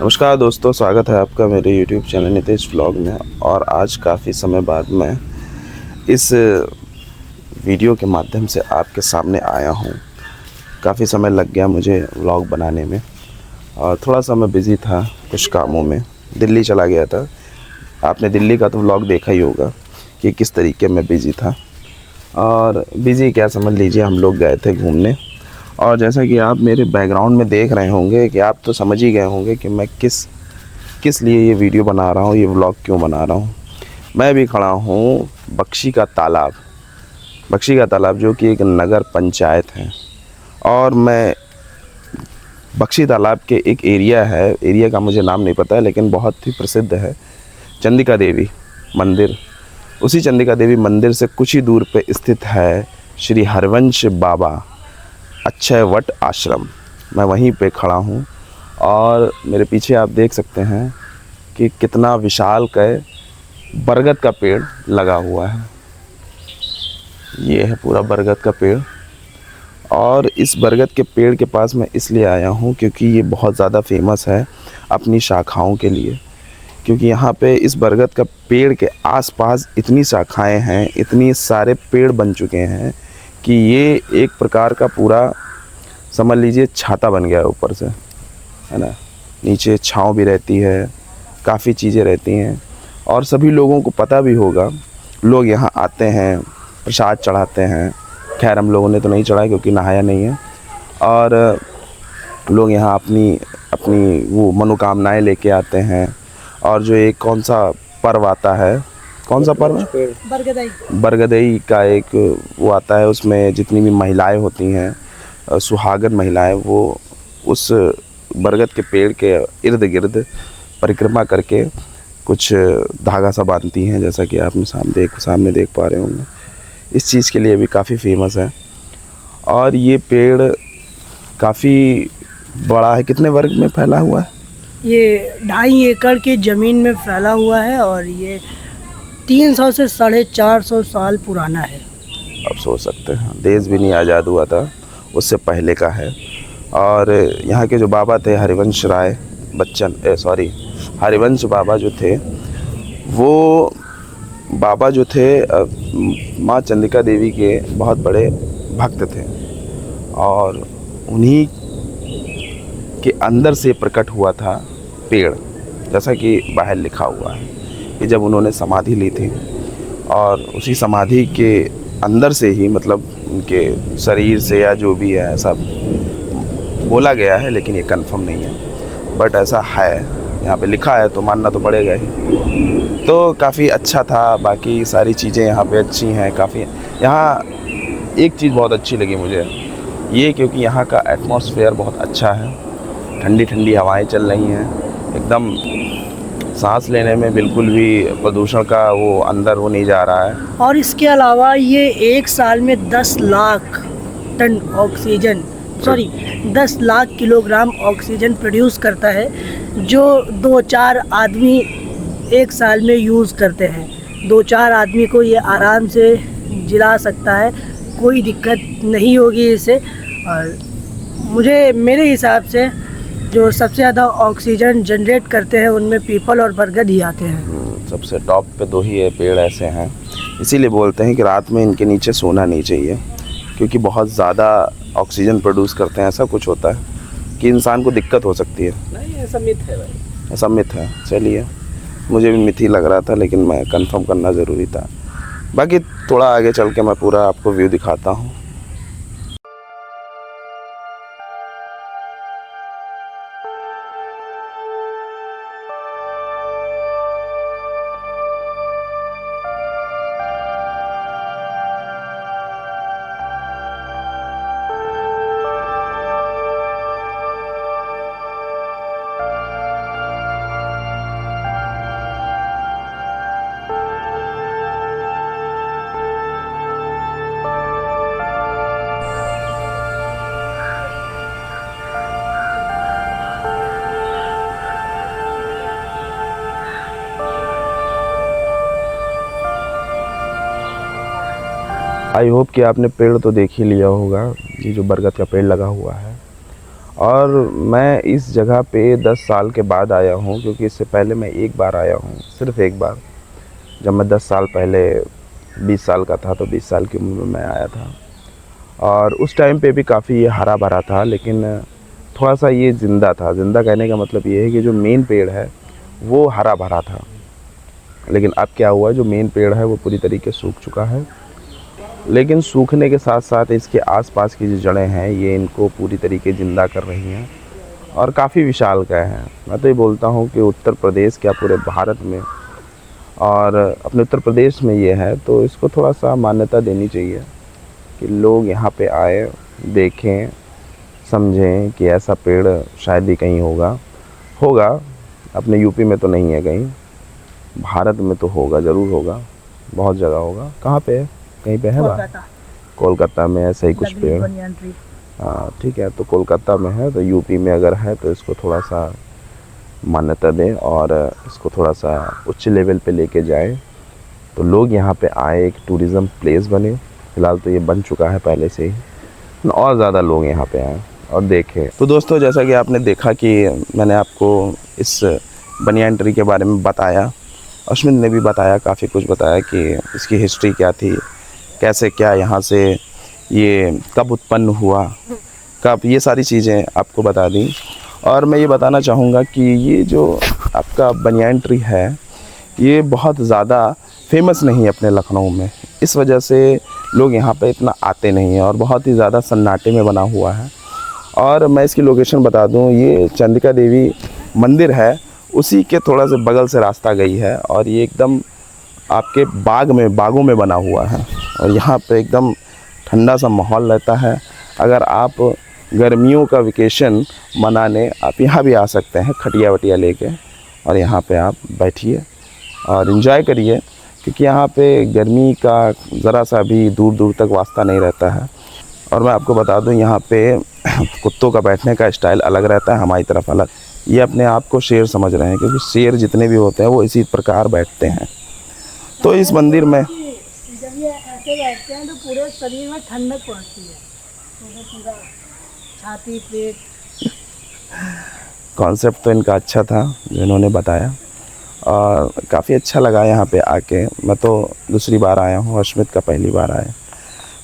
नमस्कार दोस्तों, स्वागत है आपका मेरे YouTube चैनल नितेश व्लॉग में। और आज काफ़ी समय बाद मैं इस वीडियो के माध्यम से आपके सामने आया हूँ। काफ़ी समय लग गया मुझे व्लॉग बनाने में और थोड़ा सा मैं बिज़ी था कुछ कामों में। दिल्ली चला गया था। आपने दिल्ली का तो व्लॉग देखा ही होगा कि किस तरीके में बिज़ी था। और बिज़ी क्या समझ लीजिए, हम लोग गए थे घूमने। और जैसा कि आप मेरे बैकग्राउंड में देख रहे होंगे कि आप तो समझ ही गए होंगे कि मैं किस लिए ये वीडियो बना रहा हूँ, ये व्लॉग क्यों बना रहा हूँ। मैं भी खड़ा हूँ बख्शी का तालाब। बख्शी का तालाब जो कि एक नगर पंचायत है। और मैं बख्शी तालाब के एक एरिया का मुझे नाम नहीं पता है, लेकिन बहुत ही प्रसिद्ध है चंडिका देवी मंदिर। उसी चंडिका देवी मंदिर से कुछ ही दूर पे स्थित है श्री हरवंश बाबा अक्षय वट आश्रम। मैं वहीं पे खड़ा हूँ और मेरे पीछे आप देख सकते हैं कि कितना विशालकाय बरगद का पेड़ लगा हुआ है। ये है पूरा बरगद का पेड़। और इस बरगद के पेड़ के पास मैं इसलिए आया हूँ क्योंकि ये बहुत ज़्यादा फेमस है अपनी शाखाओं के लिए। क्योंकि यहाँ पे इस बरगद का पेड़ के आसपास इतनी शाखाएं हैं, इतनी सारे पेड़ बन चुके हैं कि ये एक प्रकार का पूरा समझ लीजिए छाता बन गया है ऊपर से, है ना। नीचे छाँव भी रहती है, काफ़ी चीज़ें रहती हैं। और सभी लोगों को पता भी होगा, लोग यहाँ आते हैं, प्रसाद चढ़ाते हैं। खैर हम लोगों ने तो नहीं चढ़ाया क्योंकि नहाया नहीं है। और लोग यहाँ अपनी अपनी वो मनोकामनाएं लेके आते हैं। और जो एक कौन सा पर्व आता है, कौन सा पर्व है, बरगदई का एक वो आता है। उसमें जितनी भी महिलाएं होती हैं, सुहागन महिलाएं, वो उस बरगद के पेड़ के इर्द गिर्द परिक्रमा करके कुछ धागा सा बांधती हैं, जैसा कि आप सामने देख पा रहे होंगे। इस चीज़ के लिए भी काफ़ी फेमस है। और ये पेड़ काफ़ी बड़ा है। कितने वर्ग में फैला हुआ है? ये 2.5 एकड़ की ज़मीन में फैला हुआ है और ये 300 से 450 साल पुराना है। आप सोच सकते हैं, देश भी नहीं आज़ाद हुआ था उससे पहले का है। और यहाँ के जो बाबा थे हरिवंश हरिवंश बाबा जो थे, वो बाबा जो थे माँ चंडिका देवी के बहुत बड़े भक्त थे। और उन्हीं के अंदर से प्रकट हुआ था पेड़, जैसा कि बाहर लिखा हुआ है कि जब उन्होंने समाधि ली थी और उसी समाधि के अंदर से ही, मतलब उनके शरीर से या जो भी है, ऐसा बोला गया है, लेकिन ये कंफर्म नहीं है, बट ऐसा है, यहाँ पे लिखा है तो मानना तो पड़ेगा ही। तो काफ़ी अच्छा था। बाकी सारी चीज़ें यहाँ पे अच्छी हैं काफ़ी। यहाँ एक चीज़ बहुत अच्छी लगी मुझे, ये क्योंकि यहाँ का एटमॉस्फेयर बहुत अच्छा है। ठंडी ठंडी हवाएं चल रही हैं, एकदम सांस लेने में बिल्कुल भी प्रदूषण का वो अंदर वो नहीं जा रहा है। और इसके अलावा ये एक साल में 10 lakh ton oxygen 10 lakh kilogram oxygen produce करता है, जो 2-4 आदमी एक साल में यूज़ करते हैं। 2-4 आदमी को ये आराम से जिला सकता है, कोई दिक्कत नहीं होगी इसे। और मेरे हिसाब से जो सबसे ज़्यादा ऑक्सीजन जनरेट करते हैं उनमें पीपल और बरगद ही आते हैं। सबसे टॉप पे 2 ही पेड़ ऐसे हैं। इसीलिए बोलते हैं कि रात में इनके नीचे सोना नहीं चाहिए, क्योंकि बहुत ज़्यादा ऑक्सीजन प्रोड्यूस करते हैं। ऐसा कुछ होता है कि इंसान को दिक्कत हो सकती है। नहीं, ऐसा मिथ है भाई, ऐसा मिथ है। चलिए, मुझे भी मिथ ही लग रहा था, लेकिन मैं कंफर्म करना ज़रूरी था। बाकी थोड़ा आगे चल के मैं पूरा आपको व्यू दिखाता हूँ। आई होप कि आपने पेड़ तो देख ही लिया होगा, ये जो बरगद का पेड़ लगा हुआ है। और मैं इस जगह पे 10 साल के बाद आया हूँ, क्योंकि इससे पहले मैं एक बार आया हूँ, सिर्फ़ एक बार। जब मैं 10 साल पहले 20 साल का था, तो 20 साल की उम्र में मैं आया था। और उस टाइम पे भी काफ़ी हरा भरा था, लेकिन थोड़ा सा ये ज़िंदा था। ज़िंदा कहने का मतलब ये है कि जो मेन पेड़ है वो हरा भरा था, लेकिन अब क्या हुआ, जो मेन पेड़ है वो पूरी तरीके सूख चुका है। लेकिन सूखने के साथ साथ इसके आसपास की जो जड़ें हैं ये इनको पूरी तरीके ज़िंदा कर रही हैं और काफ़ी विशालकाय हैं। मैं तो ये बोलता हूँ कि उत्तर प्रदेश क्या पूरे भारत में और अपने उत्तर प्रदेश में ये है, तो इसको थोड़ा सा मान्यता देनी चाहिए कि लोग यहाँ पे आए, देखें, समझें कि ऐसा पेड़ शायद ही कहीं होगा। अपने यूपी में तो नहीं है कहीं, भारत में तो होगा, ज़रूर होगा, बहुत जगह होगा। कहाँ पे है? कहीं पे है बाहर? कोलकाता में ऐसा ही कुछ पेड़। हाँ ठीक है, तो कोलकाता में है, तो यूपी में अगर है तो इसको थोड़ा सा मान्यता दें और इसको थोड़ा सा उच्च लेवल पे लेके जाएं, तो लोग यहाँ पे आए, एक टूरिज़्म प्लेस बने। फ़िलहाल तो ये बन चुका है पहले से ही, और ज़्यादा लोग यहाँ पे आएँ और देखें। तो दोस्तों, जैसा कि आपने देखा कि मैंने आपको इस बनियान ट्री के बारे में बताया, अश्विन ने भी बताया, काफ़ी कुछ बताया कि इसकी हिस्ट्री क्या थी, कैसे क्या यहाँ से ये कब उत्पन्न हुआ, कब, ये सारी चीज़ें आपको बता दी। और मैं ये बताना चाहूँगा कि ये जो आपका बनियान ट्री है ये बहुत ज़्यादा फेमस नहीं है अपने लखनऊ में, इस वजह से लोग यहाँ पे इतना आते नहीं हैं और बहुत ही ज़्यादा सन्नाटे में बना हुआ है। और मैं इसकी लोकेशन बता दूँ, ये चंद्रिका देवी मंदिर है, उसी के थोड़ा से बगल से रास्ता गई है और ये एकदम आपके बागों में बना हुआ है और यहाँ पे एकदम ठंडा सा माहौल रहता है। अगर आप गर्मियों का वेकेशन मनाने आप यहाँ भी आ सकते हैं, खटिया वटिया लेके, और यहाँ पे आप बैठिए और इन्जॉय करिए, क्योंकि यहाँ पे गर्मी का ज़रा सा भी दूर दूर तक वास्ता नहीं रहता है। और मैं आपको बता दूँ, यहाँ पे कुत्तों का बैठने का स्टाइल अलग रहता है, हमारी तरफ अलग। ये अपने आप को शेर समझ रहे हैं, क्योंकि शेर जितने भी होते हैं वो इसी प्रकार बैठते हैं। तो इस मंदिर में जब ये ऐसे बैठते हैं तो पूरे शरीर में ठंडक पड़ती है, पूरा छाती, पेट। कॉन्सेप्ट तो इनका अच्छा था जो इन्होंने बताया और काफ़ी अच्छा लगा यहाँ पे आके। मैं तो दूसरी बार आया हूँ, अश्मित का पहली बार आया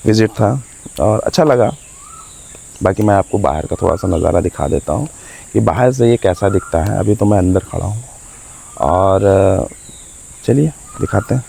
विज़िट था और अच्छा लगा। बाकी मैं आपको बाहर का थोड़ा सा नज़ारा दिखा देता हूँ कि बाहर से ये कैसा दिखता है। अभी तो मैं अंदर खड़ा हूँ और चलिए दिखाते हैं।